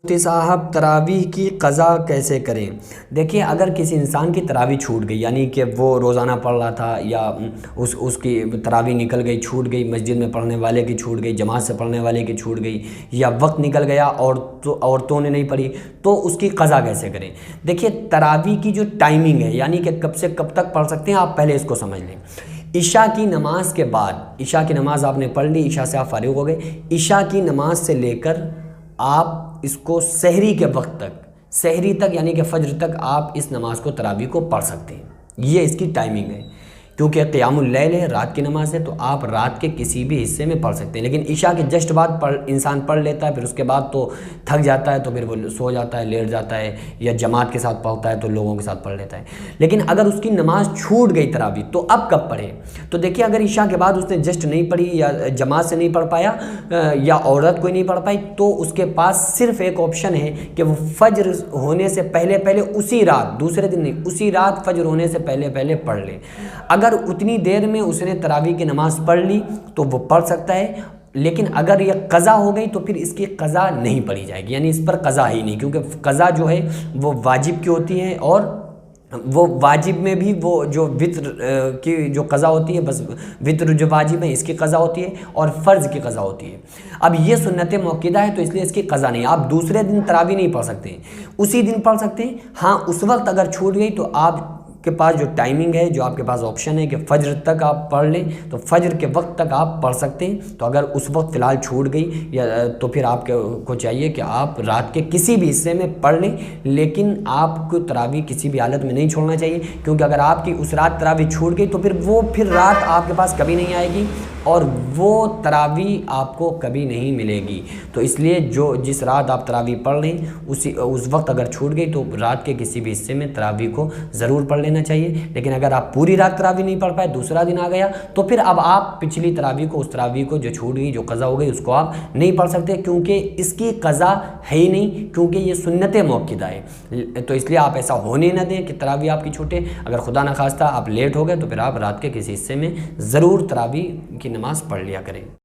मुफ्ती साहब तरावीह की क़ज़ा कैसे करें। देखिए, अगर किसी इंसान की तरावीह छूट गई, यानी कि वो रोज़ाना पढ़ रहा था या उसकी तरावीह निकल गई, छूट गई, मस्जिद में पढ़ने वाले की छूट गई, जमात से पढ़ने वाले की छूट गई, या वक्त निकल गया और तो औरतों ने नहीं पढ़ी, तो उसकी क़ज़ा कैसे करें। देखिए, तरावीह की जो टाइमिंग है, यानी कि कब से कब तक पढ़ सकते हैं, आप पहले इसको समझ लें। ईशा की नमाज के बाद, ईशा की नमाज़ आपने पढ़ ली, ईशा से आप फारिग हो गए, ईशा की नमाज से लेकर आप इसको सहरी के वक्त तक, सहरी तक यानी कि फ़ज्र तक आप इस नमाज को तरावी को पढ़ सकते हैं। ये इसकी टाइमिंग है, क्योंकि क़ियामुल लैल है, रात की नमाज है, तो आप रात के किसी भी हिस्से में पढ़ सकते हैं। लेकिन ईशा के जस्ट बाद इंसान पढ़ लेता है, फिर उसके बाद तो थक जाता है, तो फिर वो सो जाता है, लेट जाता है, या जमात के साथ पढ़ता है तो लोगों के साथ पढ़ लेता है। लेकिन अगर उसकी नमाज छूट गई तरावी, तो अब कब पढ़े। तो देखिए, अगर ईशा के बाद उसने जस्ट नहीं पढ़ी, या जमात से नहीं पढ़ पाया, या औरत कोई नहीं पढ़ पाई, तो उसके पास सिर्फ एक ऑप्शन है कि वो फ़ज्र होने से पहले पहले उसी रात, दूसरे दिन नहीं, उसी रात फ़ज्र होने से पहले पहले पढ़ ले। अगर उतनी देर में उसने तरावी की नमाज़ पढ़ ली तो वो पढ़ सकता है। लेकिन अगर यह क़ज़ा हो गई तो फिर इसकी क़ज़ा नहीं पढ़ी जाएगी, यानी इस पर क़ज़ा ही नहीं, क्योंकि क़ज़ा जो है वो वाजिब की होती है, और वो वाजिब में भी वो जो वित्र की जो क़ज़ा होती है, बस वित्र जो वाजिब है इसकी क़ज़ा होती है, और फ़र्ज़ की क़ज़ा होती है। अब ये सुन्नत मुअक्किदा है, तो इसलिए इसकी क़ज़ा नहीं। आप दूसरे दिन तरावी नहीं पढ़ सकते, उसी दिन पढ़ सकते हैं। हाँ, उस वक्त अगर छूट गई तो आप के पास जो टाइमिंग है, जो आपके पास ऑप्शन है कि फ़ज्र तक आप पढ़ लें, तो फ़ज्र के वक्त तक आप पढ़ सकते हैं। तो अगर उस वक्त फ़िलहाल छूट गई, या तो फिर आपको चाहिए कि आप रात के किसी भी हिस्से में पढ़ लें, लेकिन आपको तरावी किसी भी हालत में नहीं छोड़ना चाहिए, क्योंकि अगर आपकी उस रात तरावी छूट गई तो फिर रात आपके पास कभी नहीं आएगी, और वो तरावी आपको कभी नहीं मिलेगी। तो इसलिए जिस रात आप तरावी पढ़ लें, उस वक्त अगर छूट गई तो रात के किसी भी हिस्से में तरावी को ज़रूर पढ़ लेना चाहिए। लेकिन अगर आप पूरी रात तरावी नहीं पढ़ पाए, दूसरा दिन आ गया, तो फिर अब आप पिछली तरावी को, उस तरावी को जो छूट गई, जो क़ज़ा हो गई, उसको आप नहीं पढ़ सकते, क्योंकि इसकी क़ज़ा है ही नहीं, क्योंकि ये सुन्नत मुअक्किदा है। तो इसलिए आप ऐसा होने न दें कि तरावी आपकी छूटे। अगर खुदा न खास्ता आप लेट हो गए, तो फिर आप रात के किसी हिस्से में ज़रूर तरावी की नमाज़ पढ़ लिया करें।